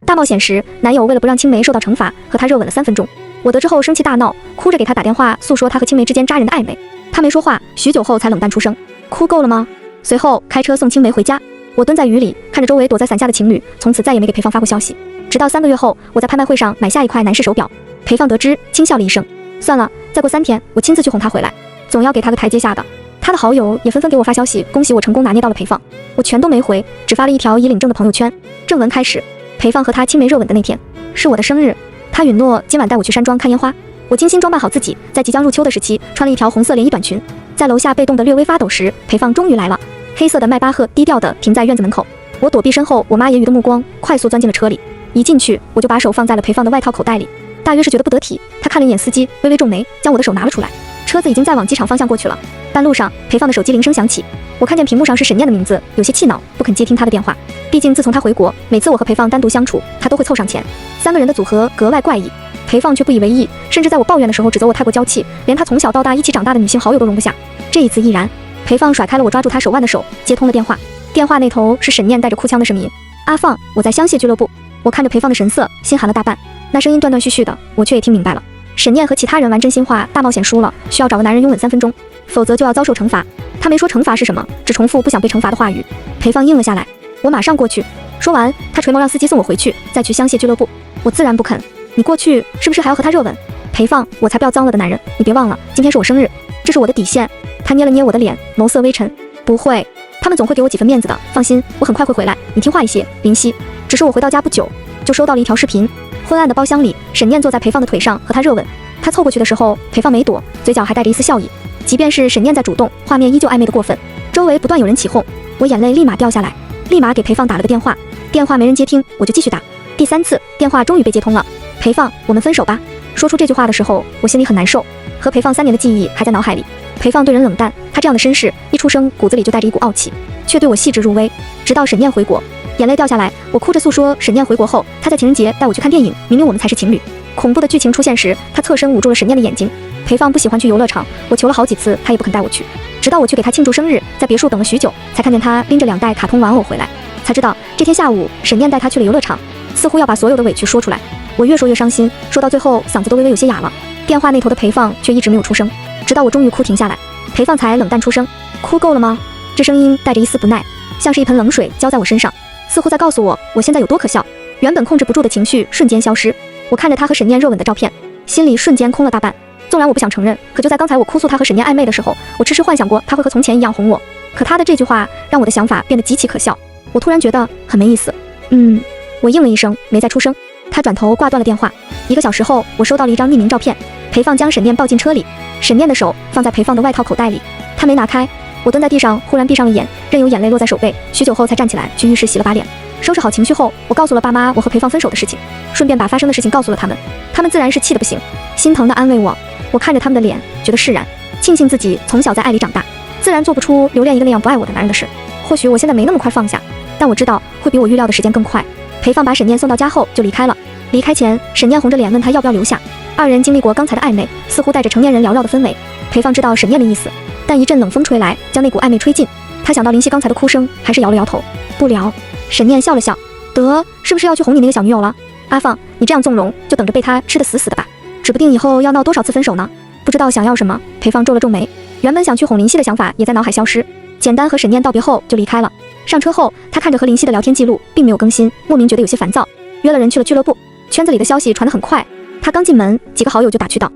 大冒险时，男友为了不让青梅受到惩罚，和她热吻了3分钟。我得知后生气大闹，哭着给他打电话诉说他和青梅之间扎人的暧昧。他没说话，许久后才冷淡出声：哭够了吗？随后开车送青梅回家。我蹲在雨里，看着周围躲在伞下的情侣，从此再也没给裴放发过消息。直到3个月后，我在拍卖会上买下一块男士手表，裴放得知，轻笑了一声：算了，再过3天，我亲自去哄他回来，总要给他个台阶下的。他的好友也纷纷给我发消息，恭喜我成功拿捏到了裴放。我全都没回，只发了一条已领证的朋友圈。正文开始，裴放和他青梅热吻的那天是我的生日，他允诺今晚带我去山庄看烟花。我精心装扮好自己，在即将入秋的时期，穿了一条红色连衣短裙，在楼下被冻得略微发抖时，裴放终于来了。黑色的迈巴赫低调地停在院子门口，我躲避身后我妈揶揄的目光，快速钻进了车里。一进去，我就把手放在了裴放的外套口袋里，大约是觉得不得体，他看了一眼司机，微微皱眉，将我的手拿了出来。车子已经在往机场方向过去了。半路上，裴放的手机铃声响起，我看见屏幕上是沈念的名字，有些气恼，不肯接听他的电话。毕竟自从他回国，每次我和裴放单独相处，他都会凑上前，3个人的组合格外怪异。裴放却不以为意，甚至在我抱怨的时候指责我太过娇气，连他从小到大一起长大的女性好友都容不下。这一次亦然，裴放甩开了我抓住他手腕的手，接通了电话。电话那头是沈念带着哭腔的声音：阿放，我在香榭俱乐部。我看着裴放的神色，心寒了大半。那声音断断续续的，我却也听明白了。沈念和其他人玩真心话大冒险输了，需要找个男人拥吻3分钟，否则就要遭受惩罚。他没说惩罚是什么，只重复不想被惩罚的话语。裴放应了下来，我马上过去。说完，他垂眸让司机送我回去，再去香榭俱乐部。我自然不肯。你过去是不是还要和他热吻？裴放，我才不要脏了的男人，你别忘了，今天是我生日，这是我的底线。他捏了捏我的脸，眸色微沉。不会，他们总会给我几分面子的，放心，我很快会回来。你听话一些，林夕。只是我回到家不久，就收到了一条视频。昏暗的包厢里，沈念坐在裴放的腿上和他热吻。他凑过去的时候，裴放没躲，嘴角还带着一丝笑意。即便是沈念在主动，画面依旧暧昧的过分。周围不断有人起哄，我眼泪立马掉下来，立马给裴放打了个电话。电话没人接听，我就继续打。第3次，电话终于被接通了。裴放，我们分手吧。说出这句话的时候，我心里很难受。和裴放3年的记忆还在脑海里。裴放对人冷淡，他这样的绅士，一出生骨子里就带着一股傲气，却对我细致入微。直到沈念回国，眼泪掉下来，我哭着诉说沈念回国后，他在情人节带我去看电影，明明我们才是情侣。恐怖的剧情出现时，他侧身捂住了沈念的眼睛。裴放不喜欢去游乐场，我求了好几次，他也不肯带我去。直到我去给他庆祝生日，在别墅等了许久，才看见他拎着2袋卡通玩偶回来，才知道这天下午沈念带他去了游乐场，似乎要把所有的委屈说出来。我越说越伤心，说到最后嗓子都微微有些哑了。电话那头的裴放却一直没有出声，直到我终于哭停下来，裴放才冷淡出声：哭够了吗？这声音带着一丝不耐，像是一盆冷水浇在我身上，似乎在告诉我我现在有多可笑。原本控制不住的情绪瞬间消失。我看着他和沈念热吻的照片，心里瞬间空了大半。纵然我不想承认，可就在刚才我哭诉他和沈念暧昧的时候，我痴痴幻想过他会和从前一样哄我。可他的这句话让我的想法变得极其可笑，我突然觉得很没意思。我应了一声，没再出声。他转头挂断了电话。1个小时后，我收到了一张匿名照片，裴放将沈念抱进车里，沈念的手放在裴放的外套口袋里，他没拿开。我蹲在地上，忽然闭上了眼，任由眼泪落在手背，许久后才站起来去浴室洗了把脸。收拾好情绪后，我告诉了爸妈我和裴放分手的事情，顺便把发生的事情告诉了他们。他们自然是气得不行，心疼地安慰我。我看着他们的脸，觉得释然，庆幸自己从小在爱里长大，自然做不出留恋一个那样不爱我的男人的事。或许我现在没那么快放下，但我知道会比我预料的时间更快。裴放把沈念送到家后就离开了。离开前，沈念红着脸问他要不要留下。2人经历过刚才的暧昧，似乎带着成年人聊聊的氛围。裴放知道沈念的意思，但一阵冷风吹来，将那股暧昧吹尽。他想到林夕刚才的哭声，还是摇了摇头，不聊。沈念笑了笑，得，是不是要去哄你那个小女友了？阿放，你这样纵容，就等着被他吃得死死的吧，指不定以后要闹多少次分手呢。不知道想要什么，裴放皱了皱眉，原本想去哄林夕的想法也在脑海消失。简单和沈念道别后就离开了。上车后，他看着和林夕的聊天记录，并没有更新，莫名觉得有些烦躁，约了人去了俱乐部。圈子里的消息传得很快，他刚进门，几个好友就打趣道：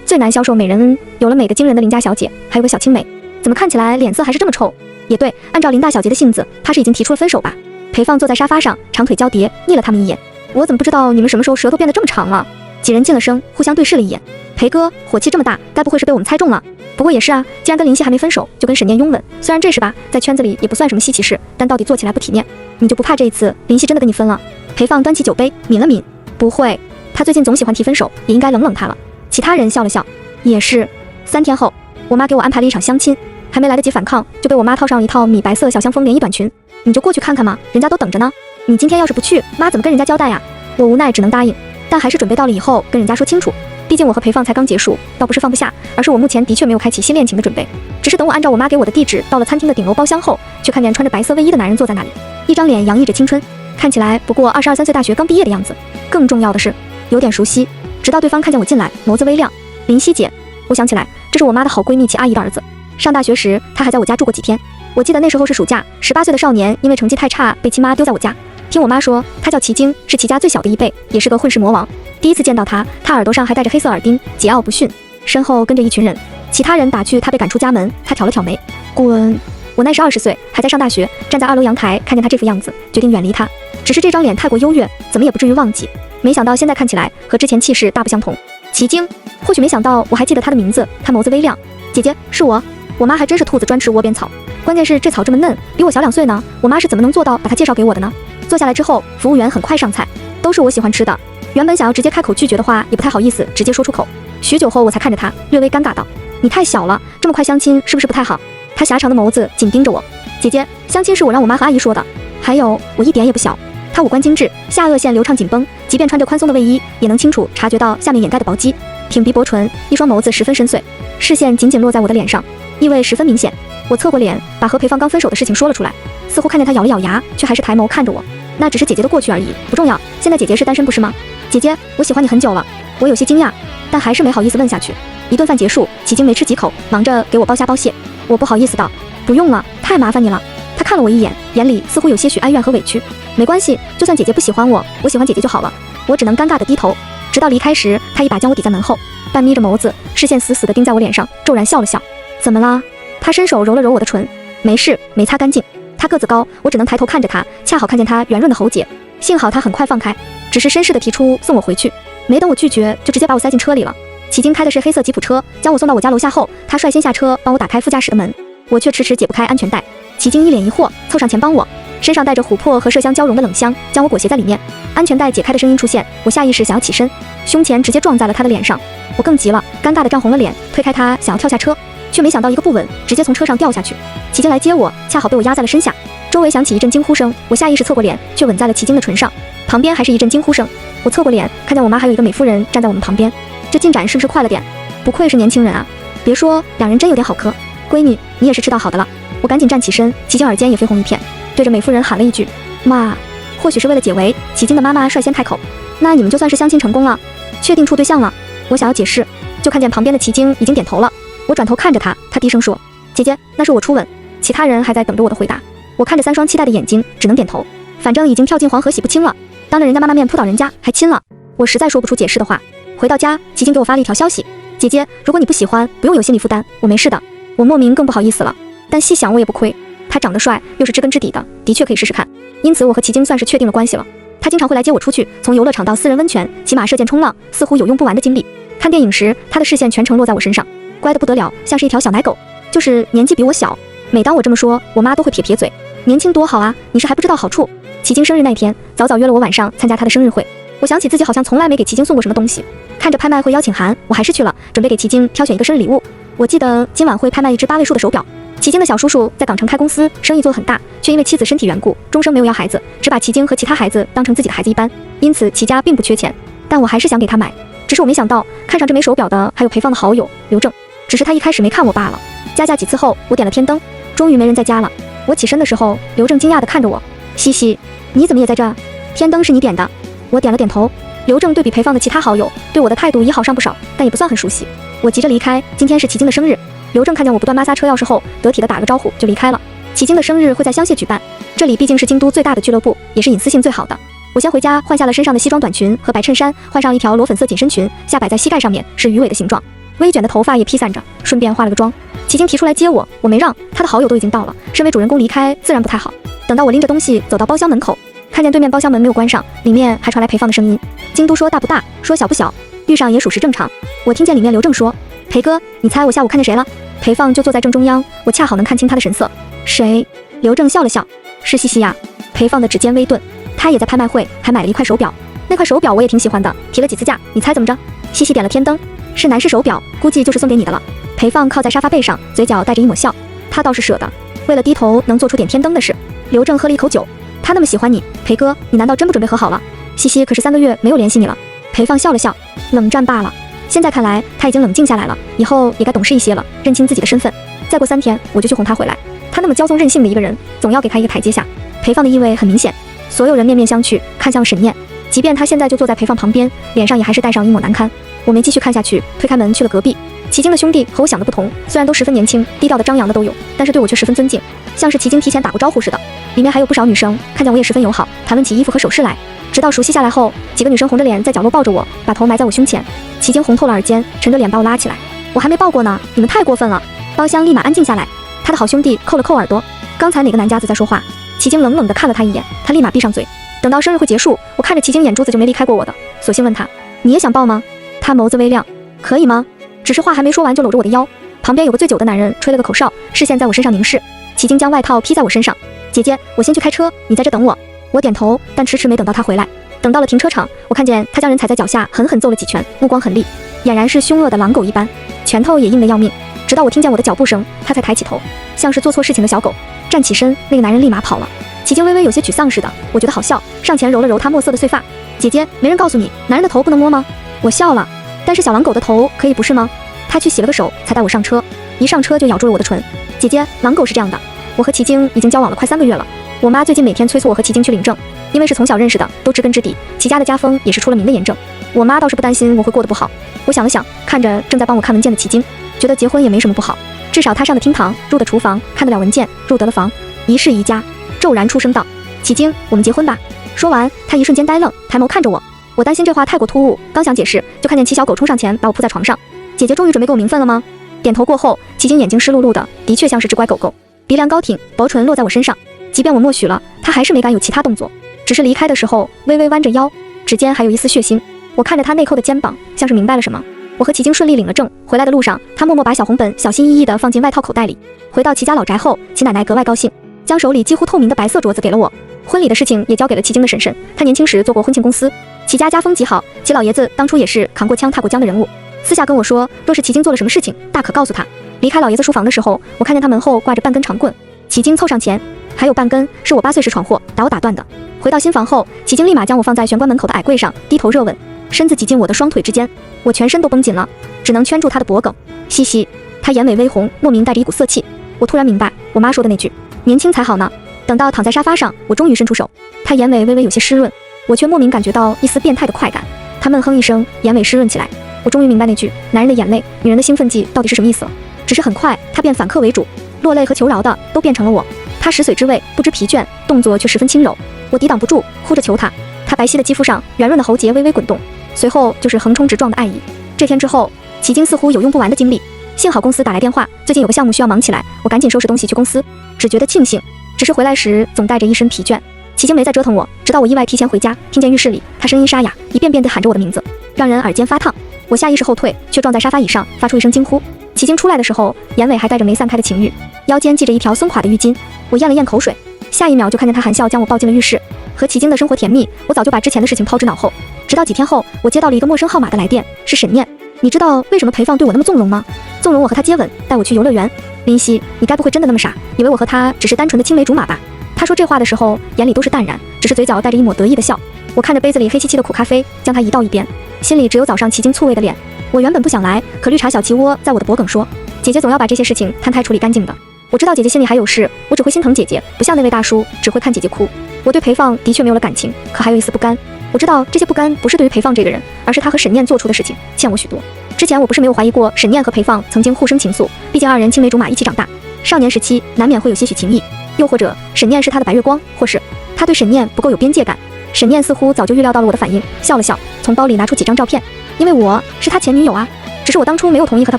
最难销售美人，有了美得惊人的林家小姐，还有个小青梅，怎么看起来脸色还是这么臭？也对，按照林大小姐的性子，她是已经提出了分手吧。裴放坐在沙发上，长腿交叠，睨了他们一眼。我怎么不知道你们什么时候舌头变得这么长了？几人近了声，互相对视了一眼。裴哥火气这么大，该不会是被我们猜中了？不过也是啊，既然跟林夕还没分手，就跟沈念拥吻，虽然这事吧，在圈子里也不算什么稀奇事，但到底做起来不体面。你就不怕这一次林夕真的跟你分了？裴放端起酒杯抿了抿，不会，他最近总喜欢提分手，也应该冷冷他了。其他人笑了笑，也是。3天后，我妈给我安排了一场相亲，还没来得及反抗，就被我妈套上了一套米白色小香风连衣短裙。你就过去看看嘛，人家都等着呢。你今天要是不去，妈怎么跟人家交代呀？我无奈只能答应，但还是准备到了以后跟人家说清楚。毕竟我和裴放才刚结束，倒不是放不下，而是我目前的确没有开启新恋情的准备。只是等我按照我妈给我的地址到了餐厅的顶楼包厢后，却看见穿着白色卫衣的男人坐在那里，一张脸洋溢着青春。看起来不过22、23岁大学刚毕业的样子。更重要的是，有点熟悉。直到对方看见我进来，眸子微亮。林夕姐，我想起来，这是我妈的好闺蜜齐阿姨的儿子。上大学时，他还在我家住过几天。我记得那时候是暑假，18岁的少年因为成绩太差被亲妈丢在我家。听我妈说，他叫齐京，是齐家最小的一辈，也是个混世魔王。第一次见到他，他耳朵上还戴着黑色耳钉，桀骜不驯，身后跟着一群人。其他人打趣他被赶出家门，他挑了挑眉，滚！我那时20岁，还在上大学，站在2楼阳台，看见他这副样子，决定远离他。只是这张脸太过优越，怎么也不至于忘记。没想到现在看起来和之前气势大不相同。齐京，或许没想到我还记得他的名字，他眸子微亮。姐姐，是我。我妈还真是兔子专吃窝边草，关键是这草这么嫩，比我小2岁呢。我妈是怎么能做到把她介绍给我的呢？坐下来之后，服务员很快上菜，都是我喜欢吃的。原本想要直接开口拒绝的话，也不太好意思直接说出口。许久后，我才看着他，略微尴尬道：“你太小了，这么快相亲是不是不太好？”他狭长的眸子紧盯着我。姐姐，相亲是我让我妈和阿姨说的。还有，我一点也不小。他五官精致，下颚线流畅紧绷，即便穿着宽松的卫衣，也能清楚察觉到下面掩盖的薄肌。挺鼻薄唇，一双眸子十分深邃，视线紧紧落在我的脸上，意味十分明显。我侧过脸，把和裴放刚分手的事情说了出来，似乎看见他咬了咬牙，却还是抬眸看着我。那只是姐姐的过去而已，不重要。现在姐姐是单身不是吗？姐姐，我喜欢你很久了。我有些惊讶，但还是没好意思问下去。一顿饭结束，齐京没吃几口，忙着给我剥虾剥蟹。我不好意思道：“不用了，太麻烦你了。”他看了我一眼，眼里似乎有些许哀怨和委屈。没关系，就算姐姐不喜欢我，我喜欢姐姐就好了。我只能尴尬地低头。直到离开时，他一把将我抵在门后，半眯着眸子，视线死死地盯在我脸上，骤然笑了笑。怎么啦？他伸手揉了揉我的唇。没事，没擦干净。他个子高，我只能抬头看着他，恰好看见他圆润的喉结。幸好他很快放开，只是绅士地提出送我回去。没等我拒绝，就直接把我塞进车里了。齐京开的是黑色吉普车，将我送到我家楼下后，他率先下车帮我打开副驾驶的门，我却迟迟解不开安全带。齐京一脸疑惑，凑上前帮我，身上带着琥珀和麝香交融的冷香，将我裹挟在里面。安全带解开的声音出现，我下意识想要起身，胸前直接撞在了他的脸上。我更急了，尴尬地涨红了脸，推开他想要跳下车，却没想到一个不稳，直接从车上掉下去。齐京来接我，恰好被我压在了身下，周围响起一阵惊呼声，我下意识侧过脸，却吻在了齐京的唇上。旁边还是一阵惊呼声，我侧过脸，看见我妈还有一个美夫人站在我们旁边。这进展是不是快了点？不愧是年轻人啊！别说，两人真有点好磕。闺女，你也是吃到好的了。我赶紧站起身，齐京耳尖也绯红一片，对着美夫人喊了一句：“妈。”或许是为了解围，齐京的妈妈率先开口：“那你们就算是相亲成功了，确定处对象了。”我想要解释，就看见旁边的齐京已经点头了。我转头看着他，他低声说：“姐姐，那是我初吻。”其他人还在等着我的回答。我看着3双期待的眼睛，只能点头。反正已经跳进黄河洗不清了，当着人家妈妈面扑倒人家，还亲了。我实在说不出解释的话。回到家，齐京给我发了一条消息：“姐姐，如果你不喜欢，不用有心理负担，我没事的。”我莫名更不好意思了，但细想我也不亏，他长得帅，又是知根知底的，的确可以试试看。因此我和齐京算是确定了关系了。他经常会来接我出去，从游乐场到私人温泉，骑马射箭冲浪，似乎有用不完的精力。看电影时，他的视线全程落在我身上，乖得不得了，像是一条小奶狗，就是年纪比我小。每当我这么说，我妈都会撇撇嘴：“年轻多好啊，你是还不知道好处。”齐京生日那天，早早约了我晚上参加他的生日会。我想起自己好像从来没给齐京送过什么东西，看着拍卖会邀请函，我还是去了，准备给齐京挑选一个生日礼物。我记得今晚会拍卖一只8位数的手表。齐京的小叔叔在港城开公司，生意做得很大，却因为妻子身体缘故，终生没有要孩子，只把齐京和其他孩子当成自己的孩子一般，因此齐家并不缺钱。但我还是想给他买，只是我没想到看上这枚手表的还有裴放的好友刘正，只是他一开始没看我罢了。加价几次后，我点了天灯，终于没人在家了。我起身的时候，刘正惊讶地看着我：“西西，你怎么也在这？天灯是你点的？”我点了点头。刘正对比裴放的其他好友，对我的态度已好上不少，但也不算很熟悉。我急着离开，今天是齐京的生日。刘正看见我不断抹撒车钥匙后，得体的打个招呼就离开了。齐京的生日会在香榭举办，这里毕竟是京都最大的俱乐部，也是隐私性最好的。我先回家换下了身上的西装短裙和白衬衫，换上一条裸粉色紧身裙，下摆在膝盖上面是鱼尾的形状，微卷的头发也披散着，顺便化了个妆。齐京提出来接我，我没让，他的好友都已经到了，身为主人公离开自然不太好。等到我拎着东西走到包厢门口，看见对面包厢门没有关上，里面还传来裴放的声音：“京都说大不大，说小不小，遇上也属实正常。”我听见里面刘正说：“裴哥，你猜我下午看见谁了？”裴放就坐在正中央，我恰好能看清他的神色。谁？刘正笑了笑：“是西西呀。”裴放的指尖微顿，他也在拍卖会，还买了一块手表。那块手表我也挺喜欢的，提了几次价，你猜怎么着？西西点了天灯，是男士手表，估计就是送给你的了。裴放靠在沙发背上，嘴角带着一抹笑，他倒是舍得，为了低头能做出点天灯的事。刘正喝了一口酒，他那么喜欢你，裴哥，你难道真不准备和好了？西西可是3个月没有联系你了。裴放笑了笑，冷战罢了。现在看来他已经冷静下来了，以后也该懂事一些了，认清自己的身份。再过3天我就去哄他回来，他那么骄纵任性的一个人，总要给他一个台阶下。裴放的意味很明显，所有人面面相觑，看向沈念。即便他现在就坐在裴放旁边，脸上也还是带上一抹难堪。我没继续看下去，推开门去了隔壁。齐京的兄弟和我想的不同，虽然都十分年轻，低调的张扬的都有，但是对我却十分尊敬，像是齐京提前打过招呼似的。里面还有不少女生，看见我也十分友好，谈论起衣服和首饰来。直到熟悉下来后，几个女生红着脸在角落抱着我，把头埋在我胸前。齐京红透了耳尖，沉着脸把我拉起来。我还没抱过呢，你们太过分了！包厢立马安静下来。他的好兄弟扣了扣耳朵，刚才哪个男家子在说话？齐京冷冷地看了他一眼，他立马闭上嘴。等到生日会结束，我看着齐京眼珠子就没离开过我的，索性问他：你也想抱吗？他眸子微亮，可以吗？只是话还没说完就搂着我的腰。旁边有个醉酒的男人吹了个口哨，视线在我身上凝视。齐京将外套披在我身上。姐姐，我先去开车，你在这等我。我点头，但迟迟没等到他回来。等到了停车场，我看见他将人踩在脚下，狠狠揍了几拳，目光狠厉，俨然是凶恶的狼狗一般，拳头也硬得要命。直到我听见我的脚步声，他才抬起头，像是做错事情的小狗，站起身。那个男人立马跑了。齐京微微有些沮丧似的，我觉得好笑，上前揉了揉他墨色的碎发。姐姐，没人告诉你，男人的头不能摸吗？我笑了，但是小狼狗的头可以不是吗？他去洗了个手，才带我上车。一上车就咬住了我的唇。姐姐，狼狗是这样的，我和齐京已经交往了快3个月了。我妈最近每天催促我和齐京去领证，因为是从小认识的，都知根知底，齐家的家风也是出了名的严正。我妈倒是不担心我会过得不好。我想了想，看着正在帮我看文件的齐京，觉得结婚也没什么不好，至少他上的厅堂，入的厨房，看得了文件，入得了房，一世一家。骤然出声道：齐京，我们结婚吧。说完，他一瞬间呆愣，抬眸看着我。我担心这话太过突兀，刚想解释，就看见齐小狗冲上前把我扑在床上。姐姐终于准备给我名分了吗？点头过后，齐京眼睛湿漉漉的，的确像是只乖狗狗，鼻梁高挺，薄唇落在我身上。即便我默许了，他还是没敢有其他动作，只是离开的时候微微弯着腰，指尖还有一丝血腥。我看着他内扣的肩膀，像是明白了什么。我和齐京顺利领了证，回来的路上，他默默把小红本小心翼翼地放进外套口袋里。回到齐家老宅后，齐奶奶格外高兴，将手里几乎透明的白色镯子给了我。婚礼的事情也交给了齐京的婶婶，她年轻时做过婚庆公司。齐家家风极好，齐老爷子当初也是扛过枪踏过江的人物。私下跟我说，若是齐京做了什么事情，大可告诉他。离开老爷子书房的时候，我看见他门后挂着半根长棍。齐京凑上前，还有半根是我8岁时闯祸打我打断的。回到新房后，齐京立马将我放在玄关门口的矮柜上，低头热吻，身子挤进我的双腿之间，我全身都绷紧了，只能圈住他的脖颈。嘻嘻，他眼尾微红，莫名带着一股色气。我突然明白我妈说的那句年轻才好呢。等到躺在沙发上，我终于伸出手，他眼尾微微有些湿润，我却莫名感觉到一丝变态的快感。他闷哼一声，眼尾湿润起来。我终于明白那句男人的眼泪，女人的兴奋剂到底是什么意思了。只是很快他便反客为主，落泪和求饶的都变成了我。他食髓知味，不知疲倦，动作却十分轻柔。我抵挡不住，哭着求他。他白皙的肌肤上圆润的喉结微微滚动，随后就是横冲直撞的爱意。这天之后，齐京似乎有用不完的精力。幸好公司打来电话，最近有个项目需要忙起来，我赶紧收拾东西去公司，只觉得庆幸。只是回来时总带着一身疲倦。齐京没再折腾我，直到我意外提前回家，听见浴室里他声音沙哑，一遍遍地喊着我的名字，让人耳尖发烫。我下意识后退，却撞在沙发椅上，发出一声惊呼。齐京出来的时候，眼尾还带着没散开的情欲，腰间系着一条松垮的浴巾。我咽了咽口水，下一秒就看见他含笑将我抱进了浴室。和齐京的生活甜蜜，我早就把之前的事情抛之脑后。直到几天后，我接到了一个陌生号码的来电，是沈念。你知道为什么裴放对我那么纵容吗？纵容我和他接吻，带我去游乐园。林夕，你该不会真的那么傻，以为我和他只是单纯的青梅竹马吧？他说这话的时候，眼里都是淡然，只是嘴角带着一抹得意的笑。我看着杯子里黑漆漆的苦咖啡，将它移到一边，心里只有早上齐京醋味的脸。我原本不想来，可绿茶小鸡窝在我的脖颈说，姐姐总要把这些事情摊开处理干净的。我知道姐姐心里还有事，我只会心疼姐姐，不像那位大叔只会看姐姐哭。我对裴放的确没有了感情，可还有一丝不甘。我知道这些不甘不是对于裴放这个人，而是他和沈念做出的事情欠我许多。之前我不是没有怀疑过沈念和裴放曾经互生情愫，毕竟2人青梅竹马一起长大，少年时期难免会有些许情谊，又或者沈念是他的白月光，或是他对沈念不够有边界感。沈念似乎早就预料到了我的反应，笑了笑，从包里拿出几张照片。因为我是他前女友啊，只是我当初没有同意和他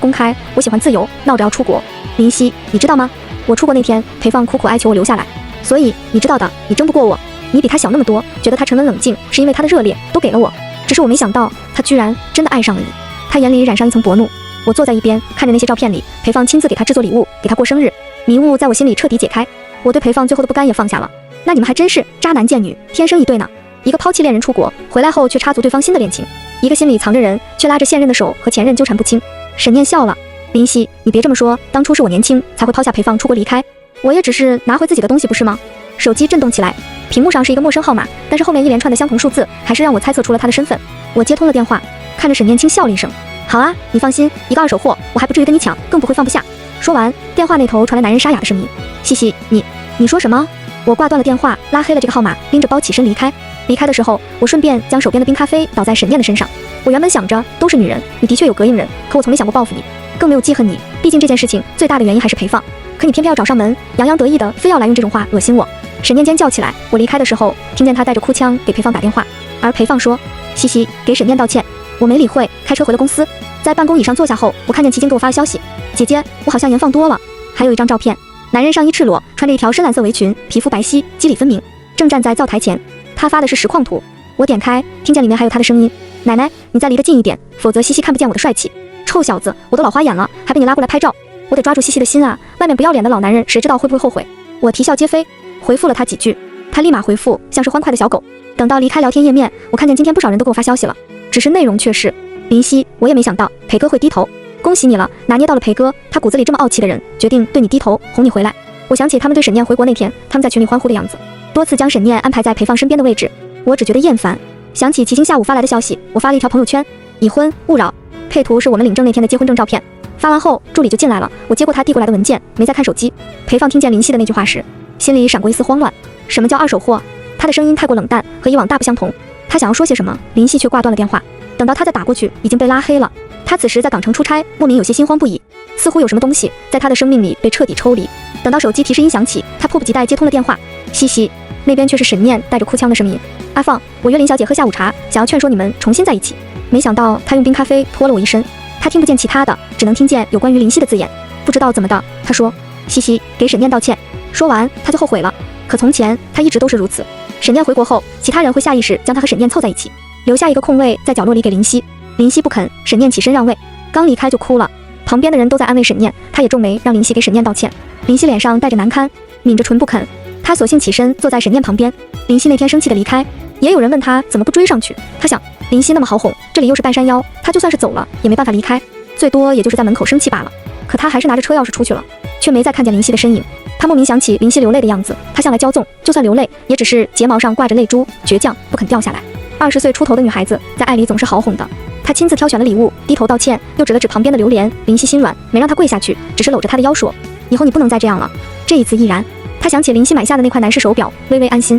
公开，我喜欢自由，闹着要出国。林夕，你知道吗？我出国那天，裴放苦苦哀求我留下来，所以你知道的，你争不过我。你比他小那么多，觉得他沉稳冷静是因为他的热烈都给了我，只是我没想到他居然真的爱上了你。他眼里染上一层薄怒。我坐在一边，看着那些照片里裴放亲自给他制作礼物，给他过生日，迷雾在我心里彻底解开。我对裴放最后的不甘也放下了。那你们还真是渣男贱女，天生一对呢。一个抛弃恋人出国回来后却插足对方新的恋情，一个心里藏着人却拉着现任的手和前任纠缠不清。沈念笑了，林夕，你别这么说，当初是我年轻才会抛下裴放出国离开，我也只是拿回自己的东西不是吗？手机震动起来，屏幕上是一个陌生号码，但是后面一连串的相同数字还是让我猜测出了他的身份。我接通了电话，看着沈念轻笑了一声，好啊，你放心，一个二手货我还不至于跟你抢，更不会放不下。说完，电话那头传来男人沙哑的声音，西西，你说什么？我挂断了电话，拉黑了这个号码，拎着包起身离开。离开的时候，我顺便将手边的冰咖啡倒在沈念的身上。我原本想着都是女人，你的确有膈应人，可我从没想过报复你，更没有记恨你。毕竟这件事情最大的原因还是陪放，可你偏偏要找上门，洋洋得意的非要来用这种话恶心我。沈念尖叫起来。我离开的时候，听见他带着哭腔给陪放打电话，而陪放说：“西西，给沈念道歉。”我没理会，开车回了公司。在办公椅上坐下后，我看见齐晶给我发了消息：“姐姐，我好像盐放多了。”还有一张照片，男人上衣赤裸，穿着一条深蓝色围裙，皮肤白皙，肌理分明，正站在灶台前。他发的是实况图。我点开，听见里面还有他的声音：“奶奶，你再离得近一点，否则西西看不见我的帅气。臭小子，我都老花眼了，还被你拉过来拍照，我得抓住西西的心啊！外面不要脸的老男人，谁知道会不会后悔？”我啼笑皆非，回复了他几句，他立马回复，像是欢快的小狗。等到离开聊天页面，我看见今天不少人都给我发消息了，只是内容却是：“林夕，我也没想到裴哥会低头，恭喜你了，拿捏到了裴哥，他骨子里这么傲气的人，决定对你低头，哄你回来。”我想起他们对沈念回国那天，他们在群里欢呼的样子，多次将沈念安排在裴放身边的位置，我只觉得厌烦。想起齐晶下午发来的消息，我发了一条朋友圈：“已婚勿扰。”配图是我们领证那天的结婚证照片。发完后，助理就进来了，我接过他递过来的文件，没再看手机。裴放听见林夕的那句话时，心里闪过一丝慌乱。什么叫二手货？他的声音太过冷淡，和以往大不相同。他想要说些什么，林夕却挂断了电话。等到他再打过去，已经被拉黑了。他此时在港城出差，莫名有些心慌不已，似乎有什么东西在他的生命里被彻底抽离。等到手机提示音响起，他迫不及待接通了电话。西西，那边却是沈念带着哭腔的声音：“阿放，我约林小姐喝下午茶，想要劝说你们重新在一起。”没想到他用冰咖啡泼了我一身，他听不见其他的，只能听见有关于林夕的字眼。不知道怎么的，他说：“西西，给沈念道歉。”说完他就后悔了。可从前他一直都是如此。沈念回国后，其他人会下意识将他和沈念凑在一起，留下一个空位在角落里给林夕。林夕不肯，沈念起身让位，刚离开就哭了。旁边的人都在安慰沈念，他也皱眉让林夕给沈念道歉。林夕脸上带着难堪，抿着唇不肯。他索性起身坐在沈念旁边。林夕那天生气的离开，也有人问他怎么不追上去。他想，林夕那么好哄，这里又是半山腰，他就算是走了也没办法离开，最多也就是在门口生气罢了。可他还是拿着车钥匙出去了，却没再看见林夕的身影。他莫名想起林夕流泪的样子，他向来骄纵，就算流泪，也只是睫毛上挂着泪珠，倔强不肯掉下来。20岁出头的女孩子在爱里总是好哄的。他亲自挑选了礼物，低头道歉，又指了指旁边的榴莲。林夕心软，没让他跪下去，只是搂着他的腰说：“以后你不能再这样了。”这一次毅然。他想起林夕买下的那块男士手表，微微安心，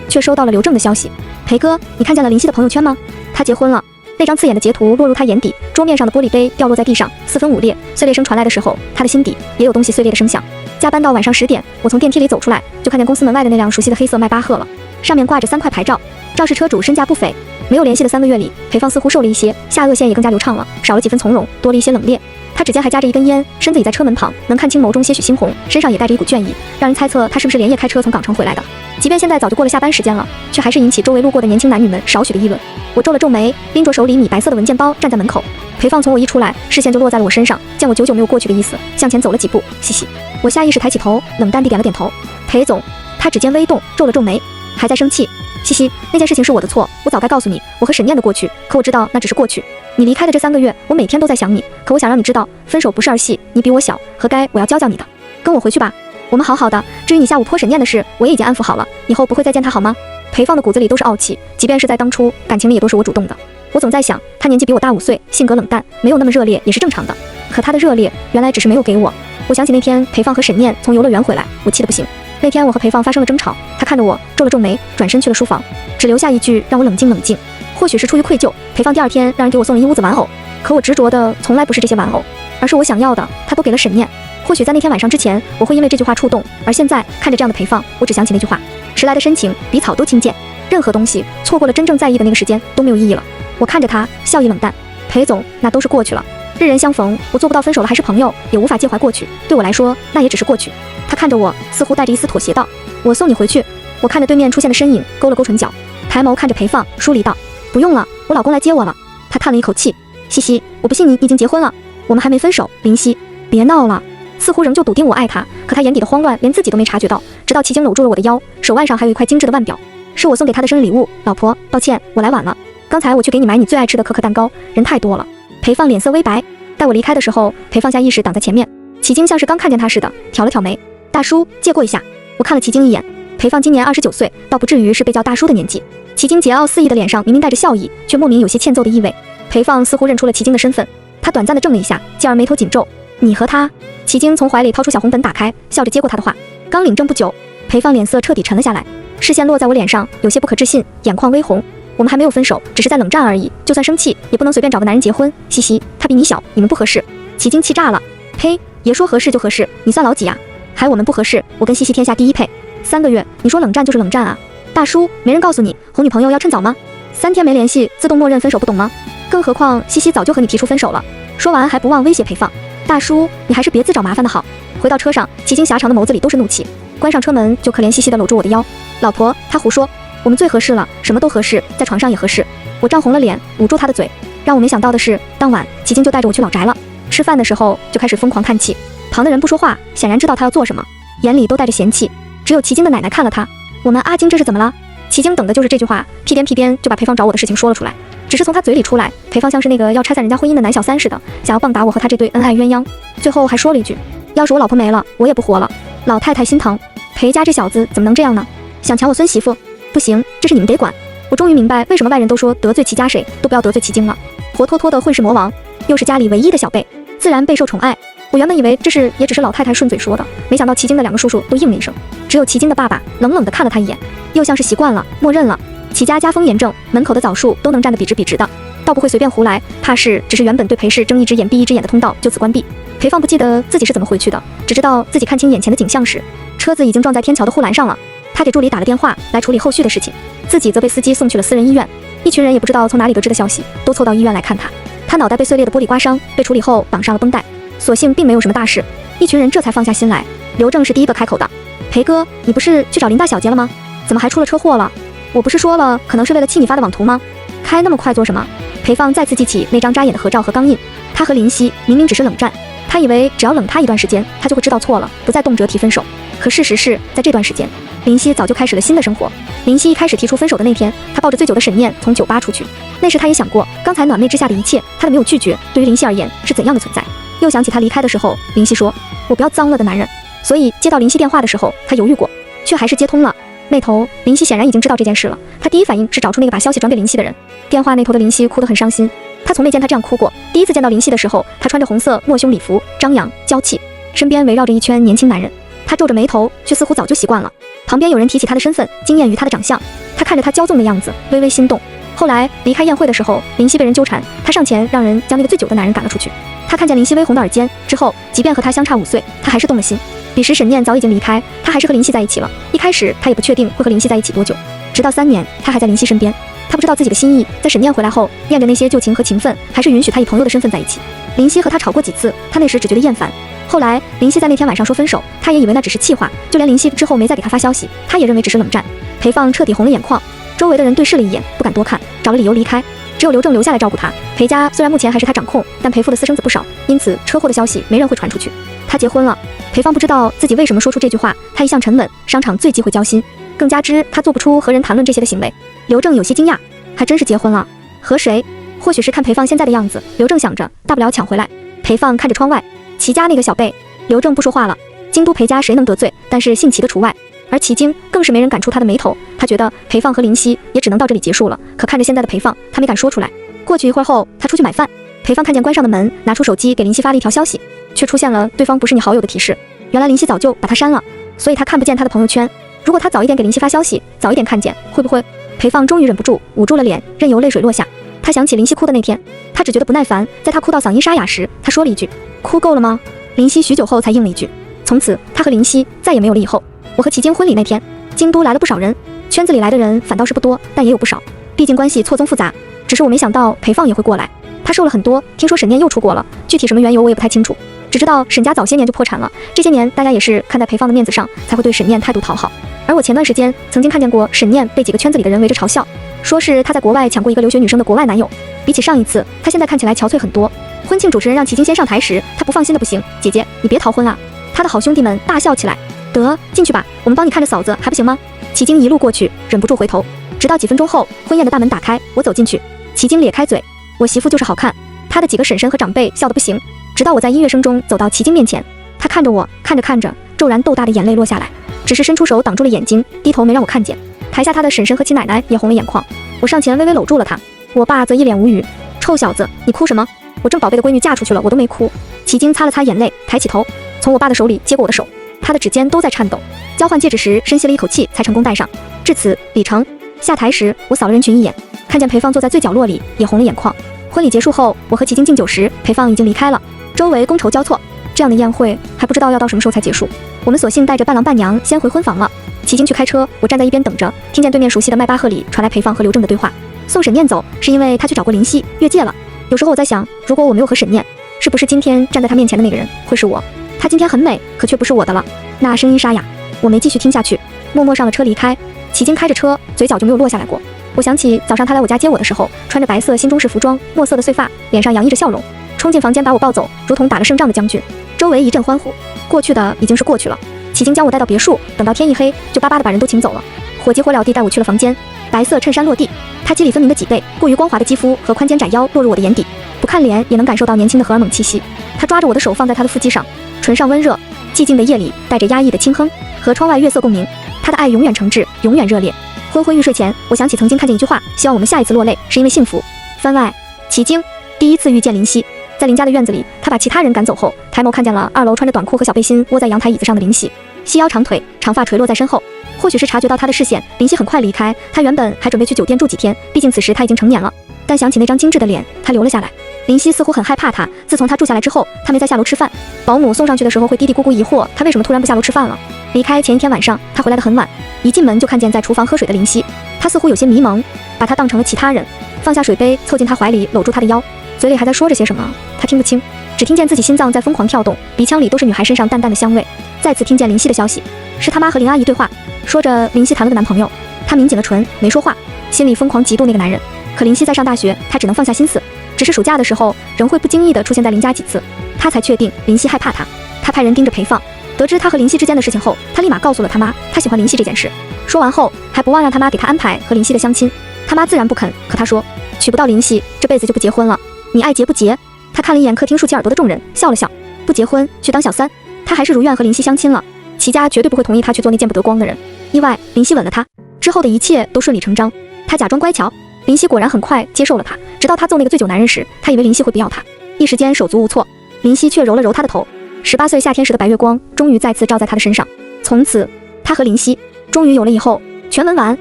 却收到了刘正的消息：“裴哥，你看见了林夕的朋友圈吗？他结婚了。”那张刺眼的截图落入他眼底，桌面上的玻璃杯掉落在地上，四分五裂。碎裂声传来的时候，他的心底也有东西碎裂的声响。加班到晚上10点，我从电梯里走出来，就看见公司门外的那辆熟悉的黑色迈巴赫了，上面挂着3块牌照，肇事车主身价不菲。没有联系的3个月里，裴放似乎瘦了一些，下颚线也更加流畅了，少了几分从容，多了一些冷冽。他指尖还夹着一根烟，身子倚在车门旁，能看清眸中些许猩红，身上也带着一股倦意，让人猜测他是不是连夜开车从港城回来的。即便现在早就过了下班时间了，却还是引起周围路过的年轻男女们少许的议论。我皱了皱眉，拎着手里米白色的文件包站在门口。裴放从我一出来，视线就落在了我身上，见我久久没有过去的意思，向前走了几步。嘻嘻，我下意识抬起头，冷淡地点了点头。裴总，他指尖微动，皱了皱眉，还在生气。西西，那件事情是我的错，我早该告诉你我和沈念的过去，可我知道那只是过去。你离开的这3个月，我每天都在想你，可我想让你知道，分手不是儿戏，你比我小，活该我要教教你的。跟我回去吧，我们好好的。至于你下午泼沈念的事，我也已经安抚好了，以后不会再见他好吗？裴放的骨子里都是傲气，即便是在当初，感情里也都是我主动的。我总在想，他年纪比我大5岁，性格冷淡，没有那么热烈也是正常的。可他的热烈，原来只是没有给我。我想起那天裴放和沈念从游乐园回来，我气得不行。那天我和裴放发生了争吵，他看着我皱了皱眉，转身去了书房，只留下一句让我冷静冷静。或许是出于愧疚，裴放第2天让人给我送了一屋子玩偶，可我执着的从来不是这些玩偶，而是我想要的，他都给了沈念。或许在那天晚上之前，我会因为这句话触动，而现在看着这样的裴放，我只想起那句话，迟来的深情比草都轻贱。任何东西错过了真正在意的那个时间都没有意义了。我看着他，笑意冷淡。裴总，那都是过去了，日人相逢，我做不到分手了还是朋友，也无法介怀过去，对我来说那也只是过去。他看着我，似乎带着一丝妥协道：“我送你回去。”我看着对面出现的身影，勾了勾唇角，抬眸看着裴放，疏离道：“不用了，我老公来接我了。”他叹了一口气：“西西，我不信你已经结婚了，我们还没分手。”林夕，别闹了。似乎仍旧笃定我爱他，可他眼底的慌乱连自己都没察觉到，直到齐晶搂住了我的腰，手腕上还有一块精致的腕表，是我送给他的生日礼物。老婆，抱歉，我来晚了，刚才我去给你买你最爱吃的可可蛋糕，人太多了。裴放脸色微白，待我离开的时候，裴放下意识挡在前面。齐晶像是刚看见他似的，挑了挑眉：“大叔，借过一下。”我看了齐晶一眼，裴放今年29岁，倒不至于是被叫大叔的年纪。齐晶桀骜肆意的脸上明明带着笑意，却莫名有些欠揍的意味。裴放似乎认出了齐晶的身份，他短暂的怔了一下，继而眉头紧皱：“你和他？”齐晶从怀里掏出小红本打开，笑着接过他的话：“刚领证不久。”裴放脸色彻底沉了下来，视线落在我脸上，有些不可置信，眼眶微红。我们还没有分手，只是在冷战而已，就算生气也不能随便找个男人结婚。嘻嘻，他比你小，你们不合适。齐晶气炸了，呸，爷说合适就合适，你算老几啊？还我们不合适，我跟西西天下第一配。3个月，你说冷战就是冷战啊？大叔，没人告诉你哄女朋友要趁早吗？3天没联系，自动默认分手，不懂吗？更何况西西早就和你提出分手了。说完还不忘威胁裴放，大叔，你还是别自找麻烦的好。回到车上，齐晶狭长的眸子里都是怒气，关上车门就可怜兮兮地搂住我的腰。老婆，他胡说，我们最合适了，什么都合适，在床上也合适。我涨红了脸，捂住他的嘴。让我没想到的是，当晚齐晶就带着我去老宅了。吃饭的时候就开始疯狂叹气，旁的人不说话，显然知道他要做什么，眼里都带着嫌弃。只有齐晶的奶奶看了他，我们阿晶这是怎么了？齐晶等的就是这句话，屁颠屁颠就把裴放找我的事情说了出来。只是从他嘴里出来，裴放像是那个要拆散人家婚姻的男小三似的，想要棒打我和他这对恩爱鸳鸯。最后还说了一句，要是我老婆没了，我也不活了。老太太心疼，裴家这小子怎么能这样呢？想抢我孙媳妇？不行，这是你们得管。我终于明白为什么外人都说得罪齐家谁都不要得罪齐晶了。活脱脱的混世魔王，又是家里唯一的小辈，自然备受宠爱。我原本以为这事也只是老太太顺嘴说的，没想到齐晶的2个叔叔都应了一声。只有齐晶的爸爸冷冷地看了他一眼，又像是习惯了，默认了。齐家家风严正，门口的枣树都能站得笔直笔直的，倒不会随便胡来，怕是只是原本对裴氏睁一只眼闭一只眼的通道就此关闭。裴放不记得自己是怎么回去的，只知道自己看清眼前的景象时，车子已经撞在天桥的护栏上了。他给助理打了电话来处理后续的事情，自己则被司机送去了私人医院。一群人也不知道从哪里得知的消息，都凑到医院来看他。他脑袋被碎裂的玻璃刮伤，被处理后绑上了绷带，所幸并没有什么大事。一群人这才放下心来。刘正是第一个开口的，裴哥，你不是去找林大小姐了吗？怎么还出了车祸了？我不是说了，可能是为了气你发的网图吗？开那么快做什么？裴放再次记起那张扎眼的合照和钢印，他和林夕明明只是冷战，他以为只要冷他一段时间，他就会知道错了，不再动辄提分手。可事实是在这段时间，林夕早就开始了新的生活。林夕一开始提出分手的那天，他抱着醉酒的沈念从酒吧出去，那时他也想过，刚才暖昧之下的一切，他的没有拒绝，对于林夕而言是怎样的存在。又想起他离开的时候，林夕说，我不要脏了的男人。所以接到林夕电话的时候，他犹豫过，却还是接通了。那头林夕显然已经知道这件事了，他第一反应是找出那个把消息转给林夕的人。电话那头的林夕哭得很伤心，他从没见他这样哭过。第一次见到林夕的时候，他穿着红色抹胸礼服，张扬娇气，身边围绕着一圈年轻男人。他皱着眉头，却似乎早就习惯了。旁边有人提起他的身份，惊艳于他的长相。他看着他骄纵的样子，微微心动。后来离开宴会的时候，林夕被人纠缠，他上前让人将那个醉酒的男人赶了出去。他看见林夕微红的耳尖之后，即便和他相差5岁，他还是动了心。彼时沈念早已经离开，他还是和林夕在一起了。一开始他也不确定会和林夕在一起多久，直到3年，他还在林夕身边。他不知道自己的心意，在沈念回来后，念着那些旧情和情分，还是允许他以朋友的身份在一起。林夕和他吵过几次，他那时只觉得厌烦。后来林夕在那天晚上说分手，他也以为那只是气话，就连林夕之后没再给他发消息，他也认为只是冷战。裴放彻底红了眼眶，周围的人对视了一眼，不敢多看，找了理由离开。只有刘正留下来照顾他。裴家虽然目前还是他掌控，但裴父的私生子不少，因此车祸的消息没人会传出去。他结婚了。裴放不知道自己为什么说出这句话，他一向沉稳，商场最忌讳交心，更加之他做不出和人谈论这些的行为。刘正有些惊讶，还真是结婚了？和谁？或许是看裴放现在的样子，刘正想着大不了抢回来。裴放看着窗外，齐家那个小辈。刘正不说话了。京都裴家谁能得罪，但是姓齐的除外。而齐京更是没人敢出他的眉头，他觉得裴放和林夕也只能到这里结束了。可看着现在的裴放，他没敢说出来。过去一会儿后，他出去买饭，裴放看见关上的门，拿出手机给林夕发了一条消息，却出现了对方不是你好友的提示。原来林夕早就把他删了，所以他看不见他的朋友圈。如果他早一点给林夕发消息，早一点看见，会不会？裴放终于忍不住捂住了脸，任由泪水落下。他想起林夕哭的那天，他只觉得不耐烦。在他哭到嗓音沙哑时，他说了一句：“哭够了吗？”林夕许久后才应了一句。从此，他和林夕再也没有了以后。我和齐京婚礼那天，京都来了不少人，圈子里来的人反倒是不多，但也有不少，毕竟关系错综复杂。只是我没想到裴放也会过来，他瘦了很多。听说沈念又出国了，具体什么缘由我也不太清楚，只知道沈家早些年就破产了。这些年大家也是看在裴放的面子上，才会对沈念态度讨好。而我前段时间曾经看见过沈念被几个圈子里的人围着嘲笑，说是他在国外抢过一个留学女生的国外男友。比起上一次，他现在看起来憔悴很多。婚庆主持人让齐京先上台时，他不放心的不行，姐姐你别逃婚啊！他的好兄弟们大笑起来。得进去吧，我们帮你看着嫂子还不行吗？齐京一路过去，忍不住回头，直到几分钟后，婚宴的大门打开，我走进去，齐京咧开嘴，我媳妇就是好看。他的几个婶婶和长辈笑得不行，直到我在音乐声中走到齐京面前，他看着我，看着看着，骤然豆大的眼泪落下来，只是伸出手挡住了眼睛，低头没让我看见。台下他的婶婶和齐奶奶也红了眼眶，我上前微微搂住了他，我爸则一脸无语，臭小子，你哭什么？我正宝贝的闺女嫁出去了，我都没哭。齐京擦了擦眼泪，抬起头，从我爸的手里接过我的手。他的指尖都在颤抖。交换戒指时深吸了一口气，才成功戴上。至此，礼成。下台时，我扫了人群一眼，看见裴放坐在最角落里，也红了眼眶。婚礼结束后，我和齐晶敬酒时，裴放已经离开了，周围觥筹交错。这样的宴会还不知道要到什么时候才结束。我们索性带着伴郎伴娘先回婚房了。齐晶去开车，我站在一边等着，听见对面熟悉的迈巴赫里传来裴放和刘正的对话。送沈念走是因为他去找过林夕，越界了。有时候我在想，如果我没有和沈念，是不是今天站在他面前的那个人会是我？她今天很美，可却不是我的了。那声音沙哑，我没继续听下去，默默上了车离开。齐晶开着车，嘴角就没有落下来过。我想起早上他来我家接我的时候，穿着白色新中式服装，墨色的碎发，脸上洋溢着笑容，冲进房间把我抱走，如同打了胜仗的将军。周围一阵欢呼。过去的已经是过去了。齐晶将我带到别墅，等到天一黑，就巴巴地把人都请走了。火急火燎地带我去了房间。白色衬衫落地，他肌理分明的脊背，过于光滑的肌肤和宽肩窄腰落入我的眼底，不看脸也能感受到年轻的荷尔蒙气息。他抓着我的手放在他的腹肌上，唇上温热。寂静的夜里带着压抑的轻哼，和窗外月色共鸣。他的爱永远诚挚，永远热烈。昏昏欲睡前，我想起曾经看见一句话，希望我们下一次落泪是因为幸福。番外，齐晶第一次遇见林夕，在林家的院子里，他把其他人赶走后，抬眸看见了2楼穿着短裤和小背心窝在阳台椅子上的林夕，细腰长腿，长发垂落在身后。或许是察觉到他的视线，林夕很快离开。他原本还准备去酒店住几天，毕竟此时他已经成年了。但想起那张精致的脸，他留了下来。林夕似乎很害怕他，自从他住下来之后，他没再下楼吃饭。保姆送上去的时候会嘀嘀咕咕疑惑他为什么突然不下楼吃饭了。离开前一天晚上，他回来得很晚，一进门就看见在厨房喝水的林夕，他似乎有些迷蒙，把他当成了其他人，放下水杯，凑近他怀里，搂住他的腰，嘴里还在说着些什么，他听不清，只听见自己心脏在疯狂跳动，鼻腔里都是女孩身上淡淡的香味。再次听见林夕的消息，是他妈和林阿姨对话，说着林夕谈了个男朋友。他抿紧了唇，没说话，心里疯狂嫉妒那个男人。可林夕在上大学，他只能放下心思，只是暑假的时候仍会不经意地出现在林家几次，他才确定林夕害怕他。他派人盯着裴放，得知他和林夕之间的事情后，他立马告诉了他妈他喜欢林夕这件事。说完后还不忘让他妈给他安排和林夕的相亲。他妈自然不肯，可他说娶不到林夕，这辈子就不结婚了，你爱结不结？他看了一眼客厅竖起耳朵的众人，笑了笑，不结婚去当小三。他还是如愿和林夕相亲了，齐家绝对不会同意他去做那见不得光的人。意外，林夕吻了他，之后的一切都顺理成章。他假装乖巧，林夕果然很快接受了他，直到他揍那个醉酒男人时，他以为林夕会不要他，一时间手足无措。林夕却揉了揉他的头，18岁夏天时的白月光终于再次照在他的身上。从此他和林夕终于有了以后。全文完。